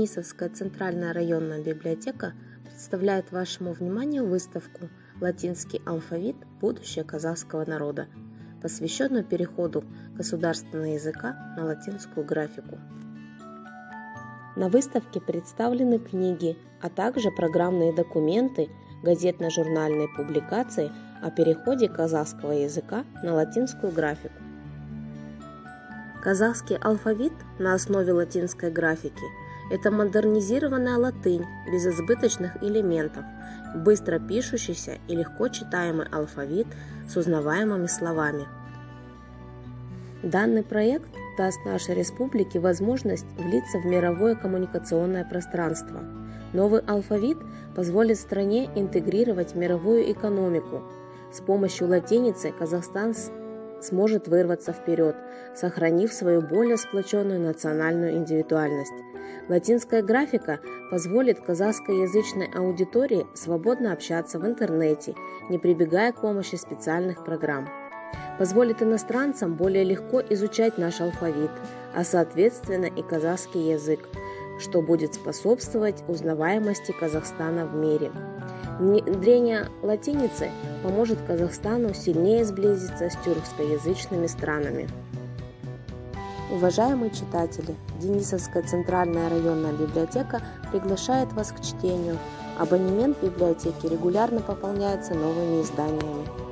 Денисовская центральная районная библиотека представляет вашему вниманию выставку «Латинский алфавит. Будущее казахского народа», посвященную переходу государственного языка на латинскую графику. На выставке представлены книги, а также программные документы, газетно-журнальные публикации о переходе казахского языка на латинскую графику. Казахский алфавит на основе латинской графики – это модернизированная латынь без избыточных элементов, быстро пишущийся и легко читаемый алфавит с узнаваемыми словами. Данный проект даст нашей республике возможность влиться в мировое коммуникационное пространство. Новый алфавит позволит стране интегрировать мировую экономику. С помощью латиницы Казахстан сможет вырваться вперед, сохранив свою более сплоченную национальную индивидуальность. Латинская графика позволит казахскоязычной аудитории свободно общаться в интернете, не прибегая к помощи специальных программ. Позволит иностранцам более легко изучать наш алфавит, а соответственно и казахский язык, что будет способствовать узнаваемости Казахстана в мире. Внедрение латиницы поможет Казахстану сильнее сблизиться с тюркскоязычными странами. Уважаемые читатели, Денисовская центральная районная библиотека приглашает вас к чтению. Абонемент библиотеки регулярно пополняется новыми изданиями.